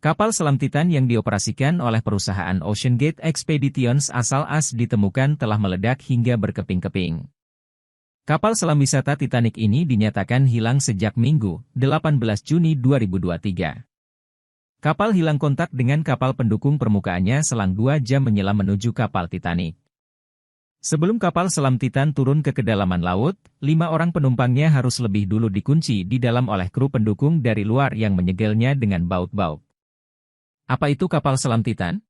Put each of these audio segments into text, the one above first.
Kapal selam Titan yang dioperasikan oleh perusahaan OceanGate Expeditions asal AS ditemukan telah meledak hingga berkeping-keping. Kapal selam wisata Titanic ini dinyatakan hilang sejak Minggu, 18 Juni 2023. Kapal hilang kontak dengan kapal pendukung permukaannya selang 2 jam menyelam menuju kapal Titanic. Sebelum kapal selam Titan turun ke kedalaman laut, 5 orang penumpangnya harus lebih dulu dikunci di dalam oleh kru pendukung dari luar yang menyegelnya dengan baut-baut. Apa itu kapal selam Titan?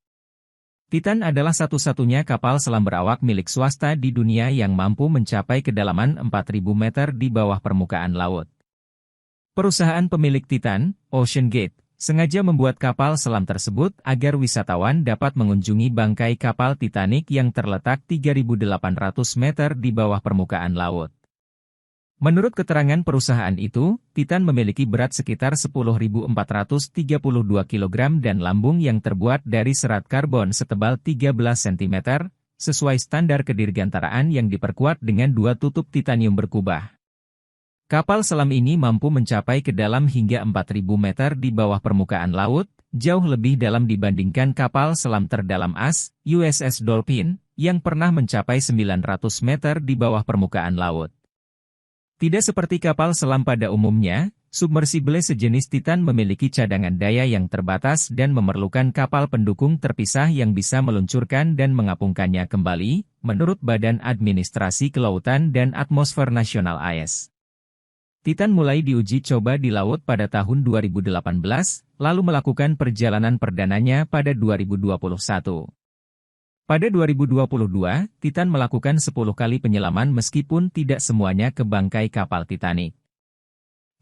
Titan adalah satu-satunya kapal selam berawak milik swasta di dunia yang mampu mencapai kedalaman 4.000 meter di bawah permukaan laut. Perusahaan pemilik Titan, OceanGate, sengaja membuat kapal selam tersebut agar wisatawan dapat mengunjungi bangkai kapal Titanic yang terletak 3.800 meter di bawah permukaan laut. Menurut keterangan perusahaan itu, Titan memiliki berat sekitar 10.432 kg dan lambung yang terbuat dari serat karbon setebal 13 cm, sesuai standar kedirgantaraan yang diperkuat dengan 2 tutup titanium berkubah. Kapal selam ini mampu mencapai ke dalam hingga 4.000 meter di bawah permukaan laut, jauh lebih dalam dibandingkan kapal selam terdalam AS, USS Dolphin, yang pernah mencapai 900 meter di bawah permukaan laut. Tidak seperti kapal selam pada umumnya, submersible sejenis Titan memiliki cadangan daya yang terbatas dan memerlukan kapal pendukung terpisah yang bisa meluncurkan dan mengapungkannya kembali, menurut Badan Administrasi Kelautan dan Atmosfer Nasional AS. Titan mulai diuji coba di laut pada tahun 2018, lalu melakukan perjalanan perdananya pada 2021. Pada 2022, Titan melakukan 10 kali penyelaman meskipun tidak semuanya ke bangkai kapal Titanic.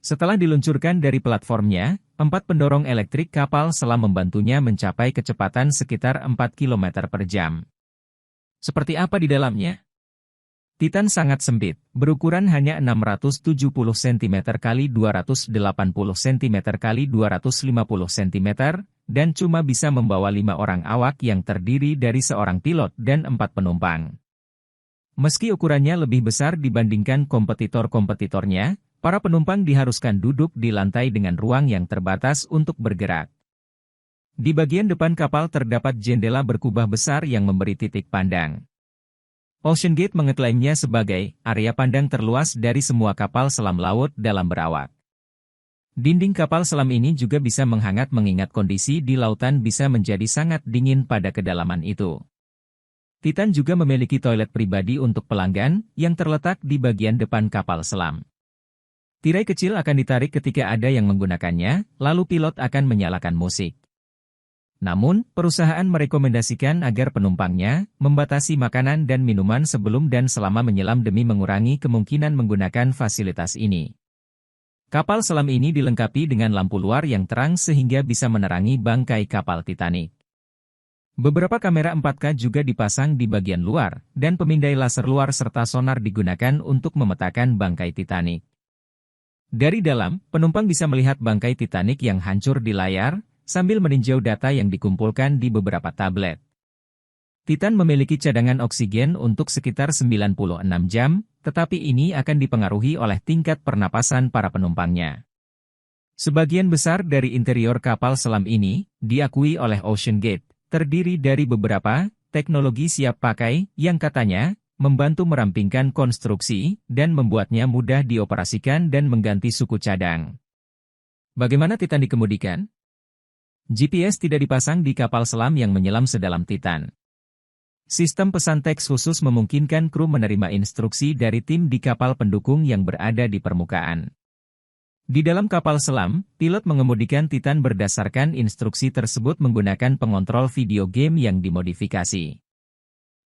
Setelah diluncurkan dari platformnya, 4 pendorong elektrik kapal selam membantunya mencapai kecepatan sekitar 4 km per jam. Seperti apa di dalamnya? Titan sangat sempit, berukuran hanya 670 cm x 280 cm x 250 cm, dan cuma bisa membawa 5 orang awak yang terdiri dari seorang pilot dan 4 penumpang. Meski ukurannya lebih besar dibandingkan kompetitor-kompetitornya, para penumpang diharuskan duduk di lantai dengan ruang yang terbatas untuk bergerak. Di bagian depan kapal terdapat jendela berkubah besar yang memberi titik pandang. OceanGate mengeklaimnya sebagai area pandang terluas dari semua kapal selam laut dalam berawak. Dinding kapal selam ini juga bisa menghangat mengingat kondisi di lautan bisa menjadi sangat dingin pada kedalaman itu. Titan juga memiliki toilet pribadi untuk pelanggan yang terletak di bagian depan kapal selam. Tirai kecil akan ditarik ketika ada yang menggunakannya, lalu pilot akan menyalakan musik. Namun, perusahaan merekomendasikan agar penumpangnya membatasi makanan dan minuman sebelum dan selama menyelam demi mengurangi kemungkinan menggunakan fasilitas ini. Kapal selam ini dilengkapi dengan lampu luar yang terang sehingga bisa menerangi bangkai kapal Titanic. Beberapa kamera 4K juga dipasang di bagian luar, dan pemindai laser luar serta sonar digunakan untuk memetakan bangkai Titanic. Dari dalam, penumpang bisa melihat bangkai Titanic yang hancur di layar, sambil meninjau data yang dikumpulkan di beberapa tablet. Titan memiliki cadangan oksigen untuk sekitar 96 jam, tetapi ini akan dipengaruhi oleh tingkat pernapasan para penumpangnya. Sebagian besar dari interior kapal selam ini, diakui oleh OceanGate, terdiri dari beberapa teknologi siap pakai yang katanya membantu merampingkan konstruksi dan membuatnya mudah dioperasikan dan mengganti suku cadang. Bagaimana Titan dikemudikan? GPS tidak dipasang di kapal selam yang menyelam sedalam Titan. Sistem pesan teks khusus memungkinkan kru menerima instruksi dari tim di kapal pendukung yang berada di permukaan. Di dalam kapal selam, pilot mengemudikan Titan berdasarkan instruksi tersebut menggunakan pengontrol video game yang dimodifikasi.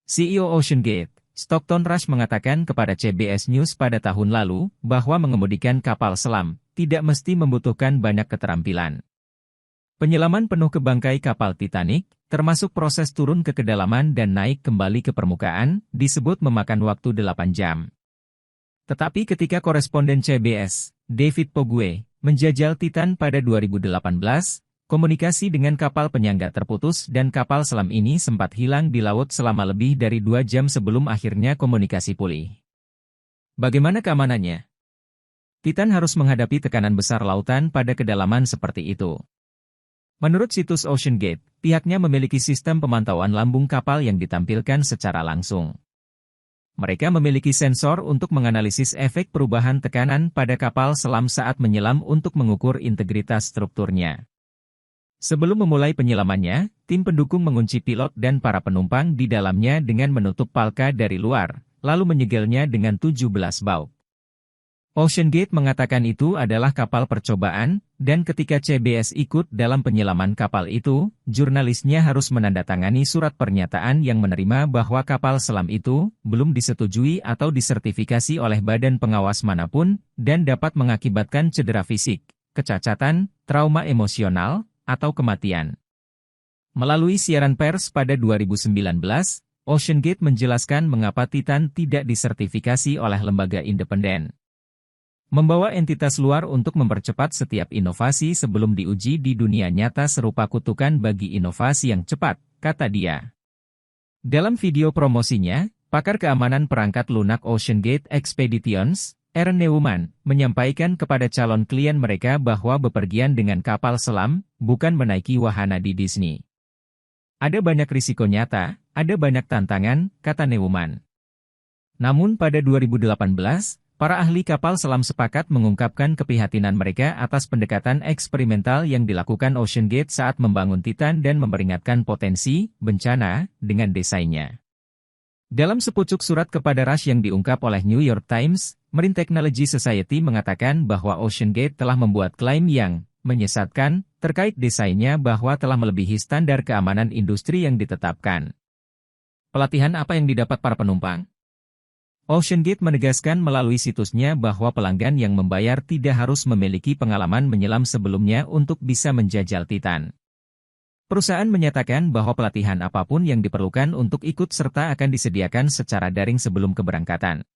CEO OceanGate, Stockton Rush mengatakan kepada CBS News pada tahun lalu bahwa mengemudikan kapal selam tidak mesti membutuhkan banyak keterampilan. Penyelaman penuh ke bangkai kapal Titanic, termasuk proses turun ke kedalaman dan naik kembali ke permukaan, disebut memakan waktu 8 jam. Tetapi ketika koresponden CBS, David Pogue, menjajal Titan pada 2018, komunikasi dengan kapal penyangga terputus dan kapal selam ini sempat hilang di laut selama lebih dari 2 jam sebelum akhirnya komunikasi pulih. Bagaimana keamanannya? Titan harus menghadapi tekanan besar lautan pada kedalaman seperti itu. Menurut situs OceanGate, pihaknya memiliki sistem pemantauan lambung kapal yang ditampilkan secara langsung. Mereka memiliki sensor untuk menganalisis efek perubahan tekanan pada kapal selam saat menyelam untuk mengukur integritas strukturnya. Sebelum memulai penyelamannya, tim pendukung mengunci pilot dan para penumpang di dalamnya dengan menutup palka dari luar, lalu menyegelnya dengan 17 baut. OceanGate mengatakan itu adalah kapal percobaan, dan ketika CBS ikut dalam penyelaman kapal itu, jurnalisnya harus menandatangani surat pernyataan yang menerima bahwa kapal selam itu belum disetujui atau disertifikasi oleh badan pengawas manapun, dan dapat mengakibatkan cedera fisik, kecacatan, trauma emosional, atau kematian. Melalui siaran pers pada 2019, OceanGate menjelaskan mengapa Titan tidak disertifikasi oleh lembaga independen. Membawa entitas luar untuk mempercepat setiap inovasi sebelum diuji di dunia nyata serupa kutukan bagi inovasi yang cepat, kata dia. Dalam video promosinya, pakar keamanan perangkat lunak OceanGate Expeditions, Aaron Neumann, menyampaikan kepada calon klien mereka bahwa bepergian dengan kapal selam bukan menaiki wahana di Disney. Ada banyak risiko nyata, ada banyak tantangan, kata Neumann. Namun pada 2018, para ahli kapal selam sepakat mengungkapkan keprihatinan mereka atas pendekatan eksperimental yang dilakukan OceanGate saat membangun Titan dan memperingatkan potensi bencana dengan desainnya. Dalam sepucuk surat kepada Rush yang diungkap oleh New York Times, Marine Technology Society mengatakan bahwa OceanGate telah membuat klaim yang menyesatkan terkait desainnya bahwa telah melebihi standar keamanan industri yang ditetapkan. Pelatihan apa yang didapat para penumpang? OceanGate menegaskan melalui situsnya bahwa pelanggan yang membayar tidak harus memiliki pengalaman menyelam sebelumnya untuk bisa menjajal Titan. Perusahaan menyatakan bahwa pelatihan apapun yang diperlukan untuk ikut serta akan disediakan secara daring sebelum keberangkatan.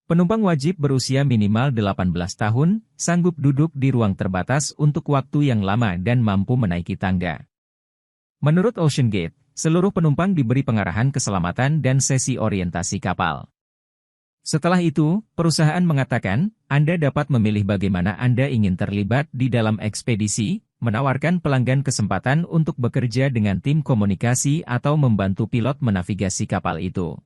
Penumpang wajib berusia minimal 18 tahun, sanggup duduk di ruang terbatas untuk waktu yang lama dan mampu menaiki tangga. Menurut OceanGate, seluruh penumpang diberi pengarahan keselamatan dan sesi orientasi kapal. Setelah itu, perusahaan mengatakan, Anda dapat memilih bagaimana Anda ingin terlibat di dalam ekspedisi, menawarkan pelanggan kesempatan untuk bekerja dengan tim komunikasi atau membantu pilot menavigasi kapal itu.